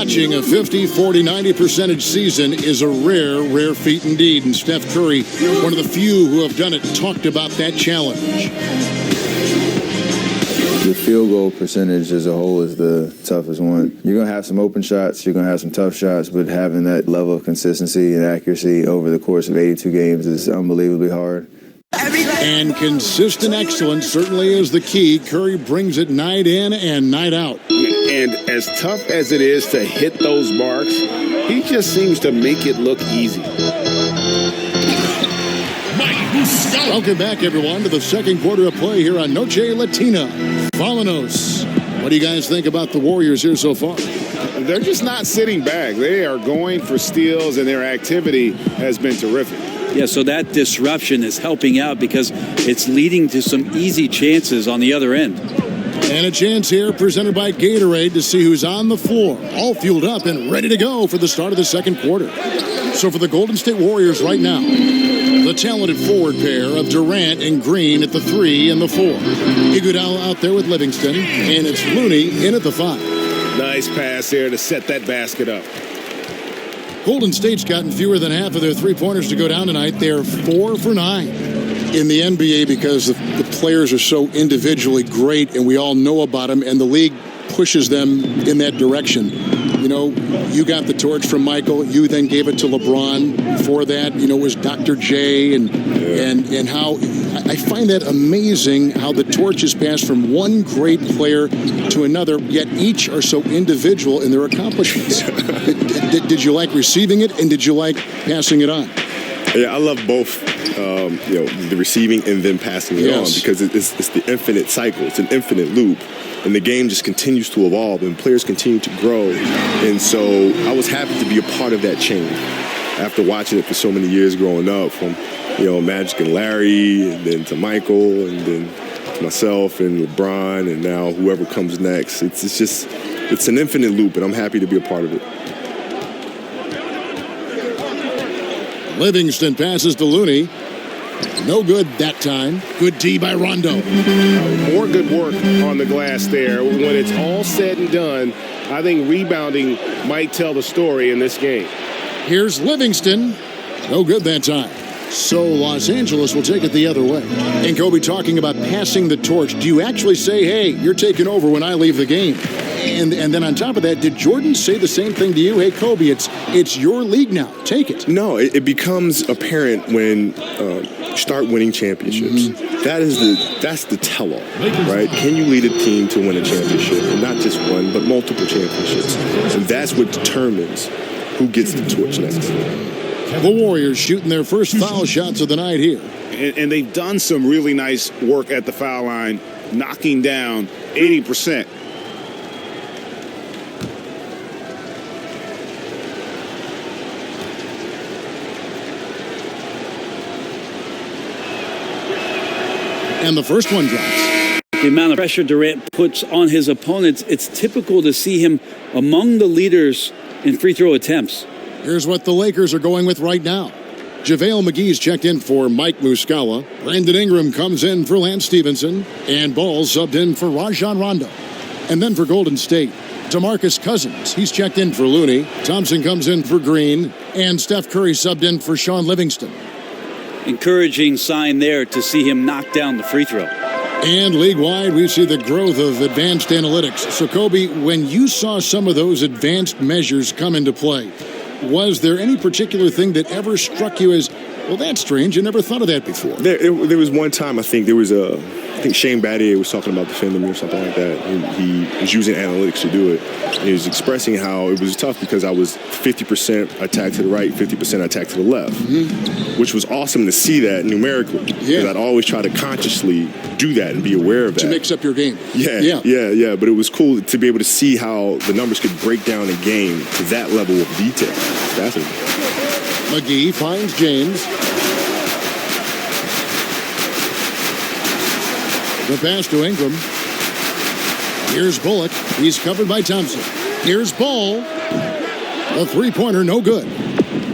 Matching a 50, 40, 90% season is a rare, rare feat indeed. And Steph Curry, one of the few who have done it, talked about that challenge. The field goal percentage as a whole is the toughest one. You're going to have some open shots, you're going to have some tough shots, but having that level of consistency and accuracy over the course of 82 games is unbelievably hard. And consistent excellence certainly is the key. Curry brings it night in and night out. And as tough as it is to hit those marks, he just seems to make it look easy. Welcome back, everyone, to the second quarter of play here on Noche Latina. Vámonos. What do you guys think about the Warriors here so far? They're just not sitting back. They are going for steals, and their activity has been terrific. Yeah, so that disruption is helping out because it's leading to some easy chances on the other end. And a chance here presented by Gatorade to see who's on the floor, all fueled up and ready to go for the start of the second quarter. So for the Golden State Warriors right now, the talented forward pair of Durant and Green at the 3 and the 4. Iguodala out there with Livingston, and it's Looney in at the 5. Nice pass there to set that basket up. Golden State's gotten fewer than half of their three-pointers to go down tonight. They're 4 for 9 in the NBA because the players are so individually great, and we all know about them, and the league pushes them in that direction. You know, you got the torch from Michael. You then gave it to LeBron. Before that, you know, it was Dr. J. And how I find that amazing how the torch is passed from one great player to another, yet each are so individual in their accomplishments. Did you like receiving it, and did you like passing it on? Yeah, I love both, the receiving and then passing it on, because it's the infinite cycle. It's an infinite loop. And the game just continues to evolve, and players continue to grow. And so I was happy to be a part of that chain after watching it for so many years growing up, from, Magic and Larry, and then to Michael, and then to myself and LeBron, and now whoever comes next. It's an infinite loop, and I'm happy to be a part of it. Livingston passes to Looney. No good that time. Good D by Rondo. More good work on the glass there. When it's all said and done, I think rebounding might tell the story in this game. Here's Livingston. No good that time. So Los Angeles will take it the other way. And Kobe talking about passing the torch. Do you actually say, hey, you're taking over when I leave the game? And then on top of that, did Jordan say the same thing to you? Hey, Kobe, it's your league now. Take it. No, it becomes apparent when you start winning championships. Mm-hmm. That's the tell-all, right? Can you lead a team to win a championship? And not just one, but multiple championships. And that's what determines who gets the torch next. The Warriors shooting their first foul shots of the night here. And they've done some really nice work at the foul line, knocking down 80%. And the first one drops. The amount of pressure Durant puts on his opponents, it's typical to see him among the leaders in free throw attempts. Here's what the Lakers are going with right now. JaVale McGee's checked in for Mike Muscala. Brandon Ingram comes in for Lance Stevenson. And Ball subbed in for Rajon Rondo. And then for Golden State, DeMarcus Cousins. He's checked in for Looney. Thompson comes in for Green. And Steph Curry subbed in for Sean Livingston. Encouraging sign there to see him knock down the free throw. And league-wide, we see the growth of advanced analytics. So, Kobe, when you saw some of those advanced measures come into play, was there any particular thing that ever struck you as, well, that's strange, I never thought of that before? There was one time, I think Shane Battier was talking about defending me or something like that. And he was using analytics to do it. And he was expressing how it was tough because I was 50% attack to the right, 50% attack to the left, which was awesome to see that numerically. Because I'd always try to consciously do that and be aware of that. To mix up your game. Yeah. But it was cool to be able to see how the numbers could break down a game to that level of detail. It's fascinating. McGee finds James. The pass to Ingram. Here's Bullock. He's covered by Thompson. Here's Ball. The three-pointer, no good.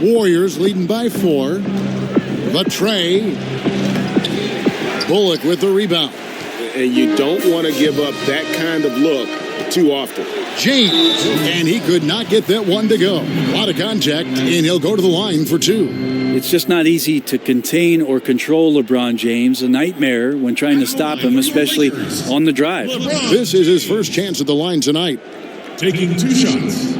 Warriors leading by 4. The tray. Bullock with the rebound. And you don't want to give up that kind of look too often. James, and he could not get that one to go. A lot of contact, and he'll go to the line for 2. It's just not easy to contain or control LeBron James. A nightmare when trying to stop him, especially on the drive. This is his first chance at the line tonight. Taking 2 shots.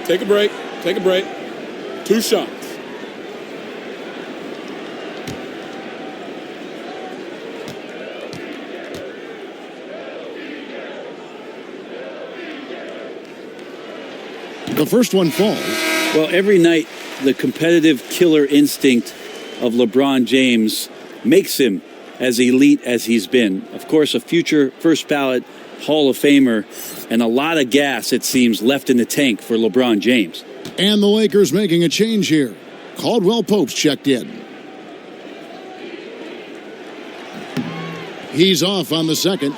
Take a break. Take a break. 2 shots. The first one falls. Well, every night, the competitive killer instinct of LeBron James makes him as elite as he's been. Of course, a future first ballot Hall of Famer, and a lot of gas, it seems, left in the tank for LeBron James. And the Lakers making a change here. Caldwell Pope's checked in. He's off on the second.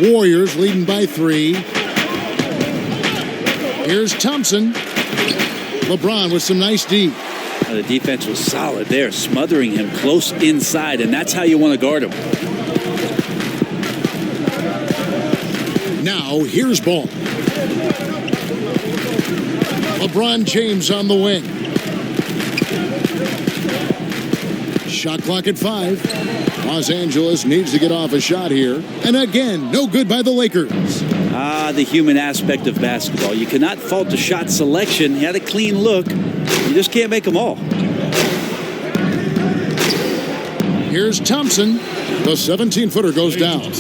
Warriors leading by 3. Here's Thompson. LeBron with some nice D. The defense was solid there, smothering him close inside, and that's how you want to guard him. Now, here's Ball. LeBron James on the wing. Shot clock at 5. Los Angeles needs to get off a shot here. And again, no good by the Lakers. The human aspect of basketball. You cannot fault the shot selection. He had a clean look. You just can't make them all. Here's Thompson. The 17-footer goes down.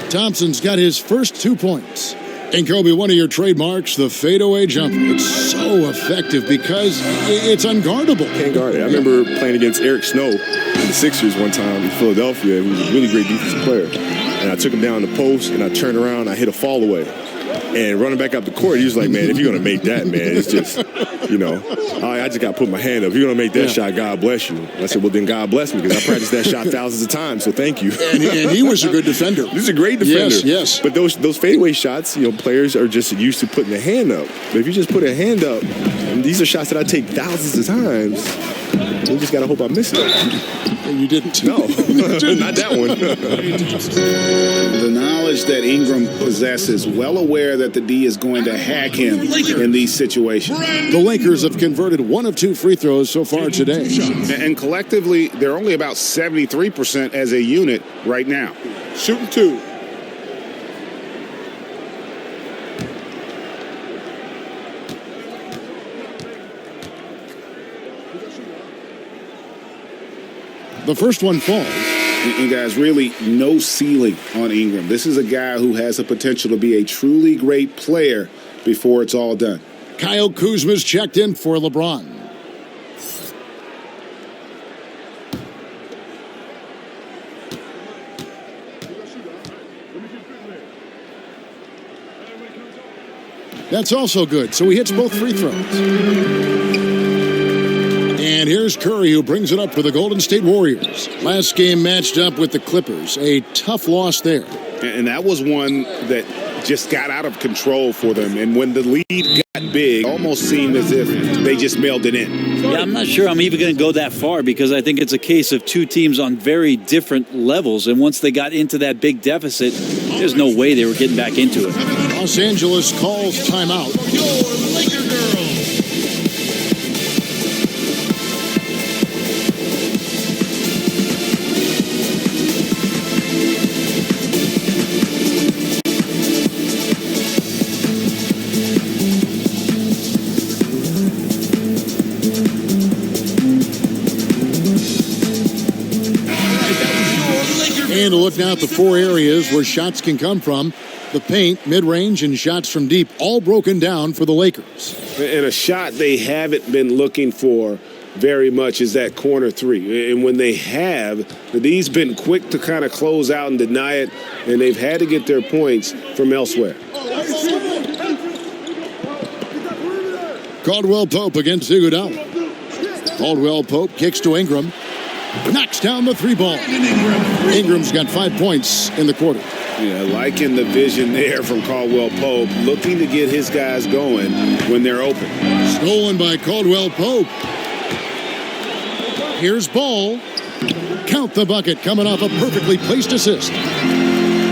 Thompson's got his first 2 points. And Kobe, one of your trademarks, the fadeaway jumper. It's so effective because it's unguardable. Can't guard it. I remember playing against Eric Snow in the Sixers one time in Philadelphia. He was a really great defensive player. And I took him down the post, and I turned around, I hit a fall away. And running back up the court, he was like, man, if you're going to make that, man, it's just, I just got to put my hand up. If you're going to make that shot, God bless you. And I said, well, then God bless me, because I practiced that shot thousands of times, so thank you. And he was a good defender. He's a great defender. Yes. But those fadeaway shots, players are just used to putting their hand up. But if you just put a hand up, and these are shots that I take thousands of times, you just got to hope I miss it. And you didn't. No, not that one. The knowledge that Ingram possesses, well aware that the D is going to hack him in these situations. The Lakers have converted 1 of 2 free throws so far today. And collectively, they're only about 73% as a unit right now. Shooting 2. The first one falls. And guys, really no ceiling on Ingram. This is a guy who has the potential to be a truly great player before it's all done. Kyle Kuzma's checked in for LeBron. That's also good, so he hits both free throws. And here's Curry, who brings it up for the Golden State Warriors. Last game matched up with the Clippers. A tough loss there. And that was one that just got out of control for them. And when the lead got big, it almost seemed as if they just mailed it in. Yeah, I'm not sure I'm even going to go that far, because I think it's a case of 2 teams on very different levels. And once they got into that big deficit, there's no way they were getting back into it. Los Angeles calls timeout. Your Laker girls. And to look now at the 4 areas where shots can come from. The paint, mid-range, and shots from deep, all broken down for the Lakers. And a shot they haven't been looking for very much is that corner 3. And when they have, the D's been quick to kind of close out and deny it, and they've had to get their points from elsewhere. Caldwell Pope against Iguodala. Caldwell Pope kicks to Ingram. Knocks down the 3 ball. Ingram's got 5 points in the quarter. Yeah, liking the vision there from Caldwell Pope, looking to get his guys going when they're open. Stolen by Caldwell Pope. Here's Ball. Count the bucket coming off a perfectly placed assist.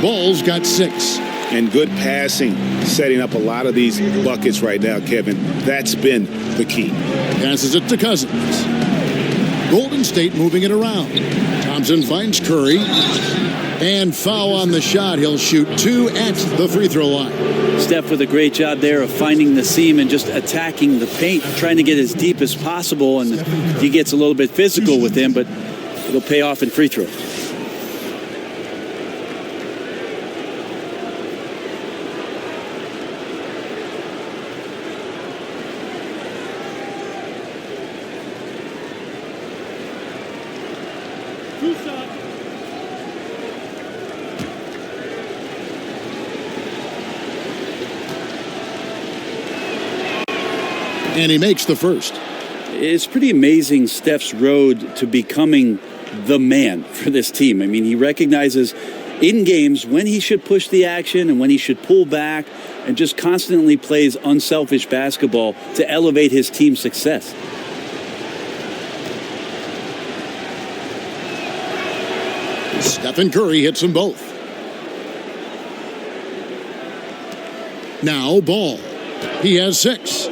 Ball's got 6. And good passing, setting up a lot of these buckets right now, Kevin. That's been the key. Passes it to Cousins. Golden State moving it around. Thompson finds Curry. And foul on the shot. He'll shoot 2 at the free throw line. Steph with a great job there of finding the seam and just attacking the paint, trying to get as deep as possible. And he gets a little bit physical with him, but it'll pay off in free throw. And he makes the first. It's pretty amazing Steph's road to becoming the man for this team. I mean, he recognizes in games when he should push the action and when he should pull back, and just constantly plays unselfish basketball to elevate his team's success. Stephen Curry hits them both. Now Ball. He has 6.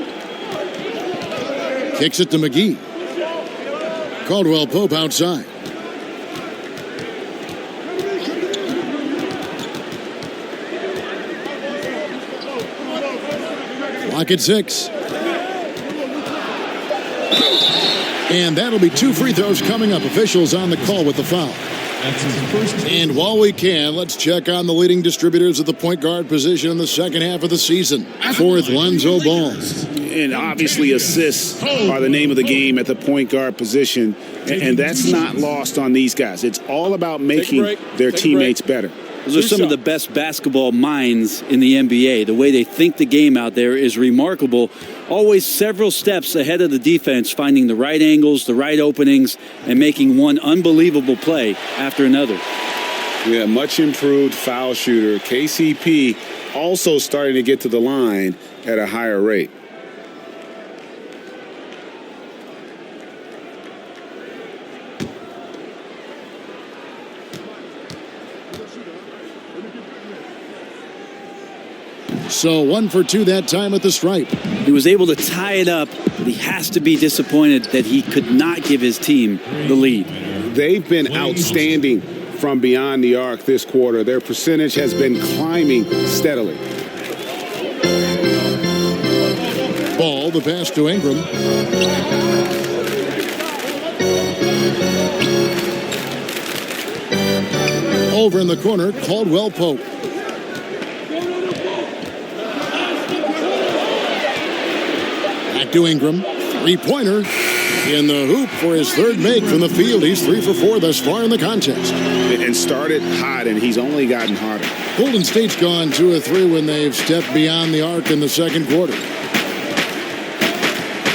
Kicks it to McGee. Caldwell Pope outside. Clock at 6. And that'll be 2 free throws coming up. Officials on the call with the foul. And while we can, let's check on the leading distributors at the point guard position in the second half of the season. Fourth, Lonzo Ball. And obviously assists are the name of the game at the point guard position. And that's not lost on these guys. It's all about making their teammates better. Those are some of the best basketball minds in the NBA. The way they think the game out there is remarkable. Always several steps ahead of the defense, finding the right angles, the right openings, and making one unbelievable play after another. Yeah, much improved foul shooter. KCP also starting to get to the line at a higher rate. So 1 for 2 that time at the stripe. He was able to tie it up, but he has to be disappointed that he could not give his team the lead. They've been outstanding from beyond the arc this quarter. Their percentage has been climbing steadily. Ball, the pass to Ingram. Over in the corner, Caldwell Pope. To Ingram, 3-pointer in the hoop for his third make from the field. He's 3 for 4 thus far in the contest. And started hot, and he's only gotten hotter. Golden State's gone 2 of 3 when they've stepped beyond the arc in the second quarter.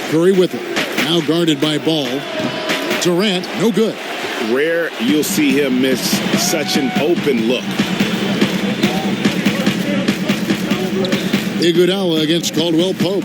Curry with it. Now guarded by Ball. Durant, no good. Rare you'll see him miss such an open look. Iguodala against Caldwell Pope.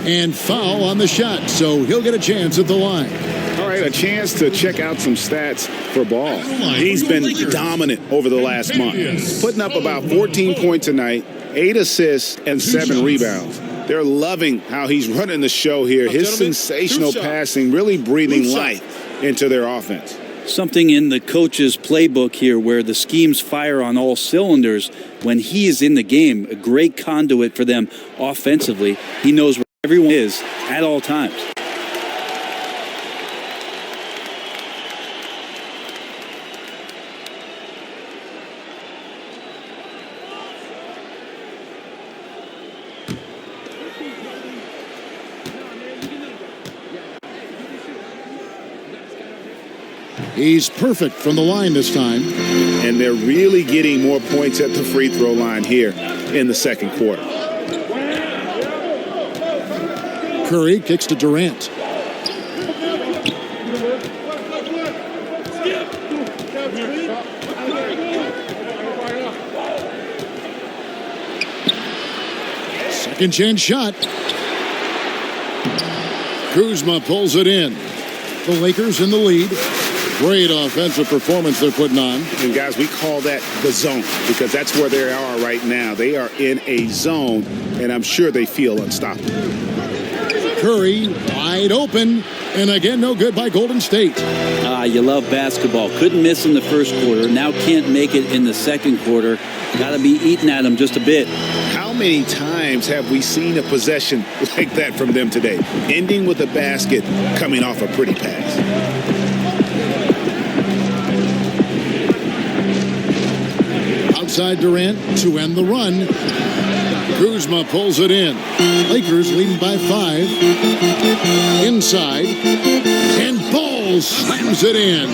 And foul on the shot, so he'll get a chance at the line. All right, a chance to check out some stats for Ball. He's been dominant over the last month, putting up about 14 points a night, 8 assists, and 7 rebounds. They're loving how he's running the show here. His sensational passing really breathing life into their offense. Something in the coach's playbook here where the schemes fire on all cylinders when he is in the game. A great conduit for them offensively. He knows where everyone is at all times. He's perfect from the line this time. And they're really getting more points at the free throw line here in the second quarter. Curry kicks to Durant. Second chance shot. Kuzma pulls it in. The Lakers in the lead. Great offensive performance they're putting on. And guys, we call that the zone because that's where they are right now. They are in a zone, and I'm sure they feel unstoppable. Curry wide open, and again, no good by Golden State. You love basketball. Couldn't miss in the first quarter. Now can't make it in the second quarter. Got to be eating at them just a bit. How many times have we seen a possession like that from them today? Ending with a basket, coming off a pretty pass. Outside Durant to end the run. Kuzma pulls it in. Lakers leading by 5. Inside. And Ball slams it in.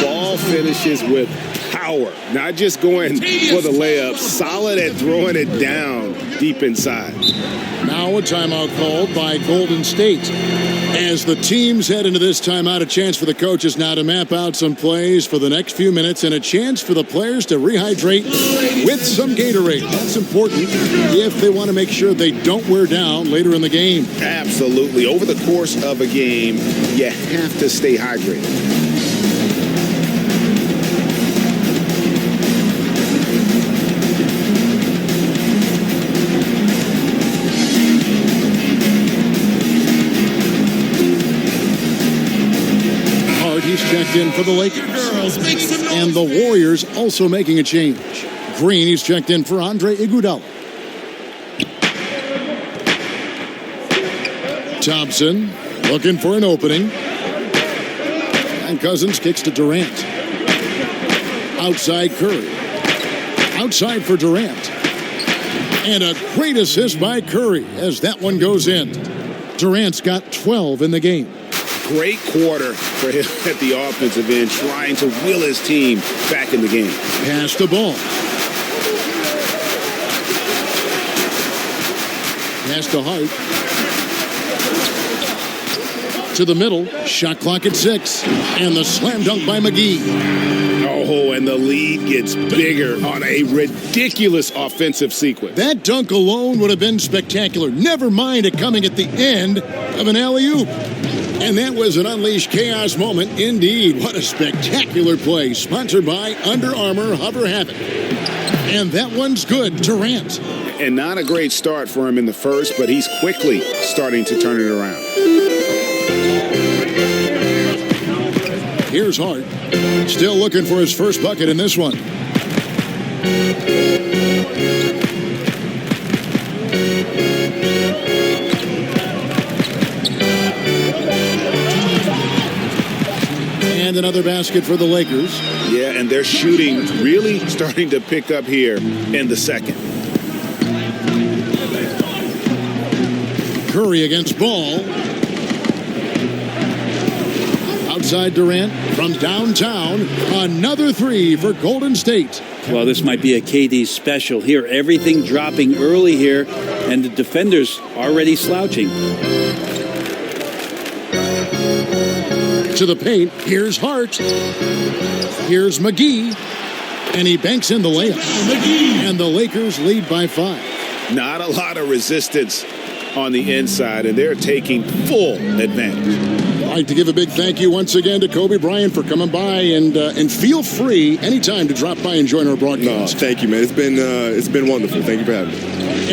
Ball finishes with power. Not just going for the layup. Solid at throwing it down deep inside. Now a timeout called by Golden State. As the teams head into this timeout, a chance for the coaches now to map out some plays for the next few minutes and a chance for the players to rehydrate with some Gatorade. That's important if they want to make sure they don't wear down later in the game. Absolutely. Over the course of a game, you have to stay hydrated. He's checked in for the Lakers. And the Warriors also making a change. Green, he's checked in for Andre Iguodala. Thompson looking for an opening. And Cousins kicks to Durant. Outside Curry. Outside for Durant. And a great assist by Curry as that one goes in. Durant's got 12 in the game. Great quarter for him at the offensive end, trying to will his team back in the game. Pass the ball. Pass to Hart. To the middle. Shot clock at 6. And the slam dunk by McGee. Oh, and the lead gets bigger on a ridiculous offensive sequence. That dunk alone would have been spectacular. Never mind it coming at the end of an alley-oop. And that was an unleashed chaos moment. Indeed, what a spectacular play. Sponsored by Under Armour Hover Habit. And that one's good. Durant. And not a great start for him in the first, but he's quickly starting to turn it around. Here's Hart. Still looking for his first bucket in this one. And another basket for the Lakers. Yeah, and their shooting really starting to pick up here in the second. Curry against Ball. Outside Durant from downtown. Another 3 for Golden State. Well, this might be a KD special here. Everything dropping early here, and the defenders already slouching. To the paint. Here's Hart. Here's McGee. And he banks in the layup. And the Lakers lead by 5. Not a lot of resistance on the inside, and they're taking full advantage. I'd like to give a big thank you once again to Kobe Bryant for coming by, and feel free anytime to drop by and join our broadcast. No, thank you, man. It's been wonderful. Thank you for having me.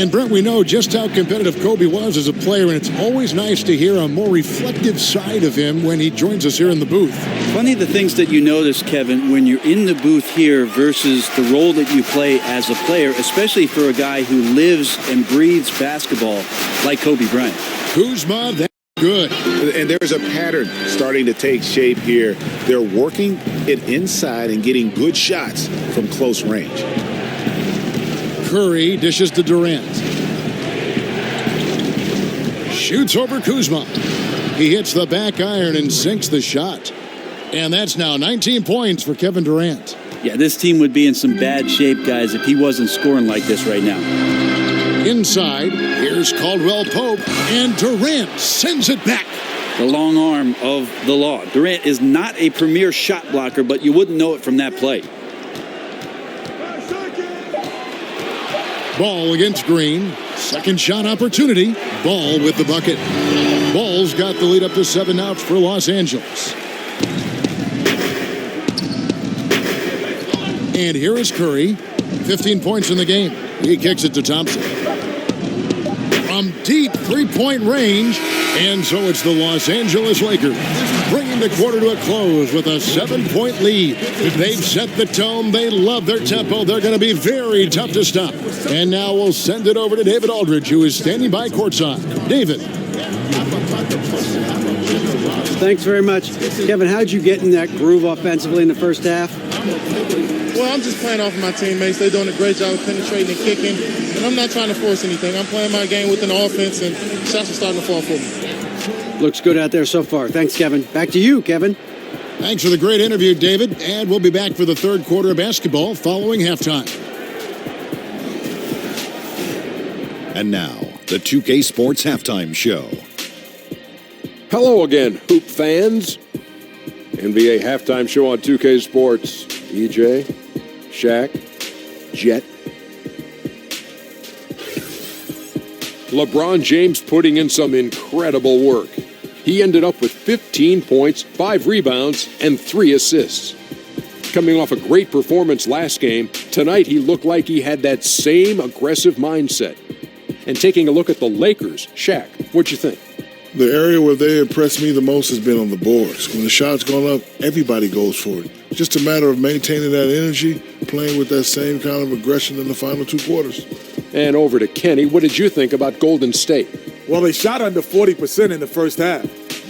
And Brent, we know just how competitive Kobe was as a player, and it's always nice to hear a more reflective side of him when he joins us here in the booth. Funny the things that you notice, Kevin, when you're in the booth here versus the role that you play as a player, especially for a guy who lives and breathes basketball like Kobe Bryant. Kuzma, that's good. And there's a pattern starting to take shape here. They're working it inside and getting good shots from close range. Curry dishes to Durant. Shoots over Kuzma. He hits the back iron and sinks the shot. And that's now 19 points for Kevin Durant. Yeah, this team would be in some bad shape, guys, if he wasn't scoring like this right now. Inside, here's Caldwell Pope, and Durant sends it back. The long arm of the law. Durant is not a premier shot blocker, but you wouldn't know it from that play. Ball against Green. Second shot opportunity. Ball with the bucket. Ball's got the lead up to 7 now for Los Angeles. And here is Curry. 15 points in the game. He kicks it to Thompson. From deep three-point range. And so it's the Los Angeles Lakers bringing the quarter to a close with a 7-point lead. They've set the tone. They love their tempo. They're going to be very tough to stop. And now we'll send it over to David Aldridge, who is standing by courtside. David. Thanks very much. Kevin, how'd you get in that groove offensively in the first half? Well, I'm just playing off of my teammates. They're doing a great job of penetrating and kicking. And I'm not trying to force anything. I'm playing my game with an offense, and shots are starting to fall for me. Looks good out there so far. Thanks, Kevin. Back to you, Kevin. Thanks for the great interview, David. And we'll be back for the third quarter of basketball following halftime. And now, the 2K Sports Halftime Show. Hello again, Hoop fans. NBA Halftime Show on 2K Sports. EJ, Shaq, Jet. LeBron James putting in some incredible work. He ended up with 15 points, 5 rebounds, and 3 assists. Coming off a great performance last game, tonight he looked like he had that same aggressive mindset. And taking a look at the Lakers, Shaq, what'd you think? The area where they impressed me the most has been on the boards. When the shot's gone up, everybody goes for it. Just a matter of maintaining that energy, playing with that same kind of aggression in the final 2 quarters. And over to Kenny, what did you think about Golden State? Well, they shot under 40% in the first half.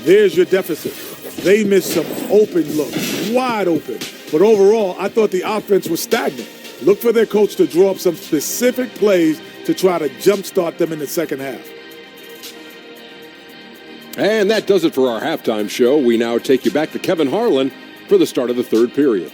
There's your deficit. They missed some open looks, wide open. But overall, I thought the offense was stagnant. Look for their coach to draw up some specific plays to try to jumpstart them in the second half. And that does it for our halftime show. We now take you back to Kevin Harlan for the start of the third period.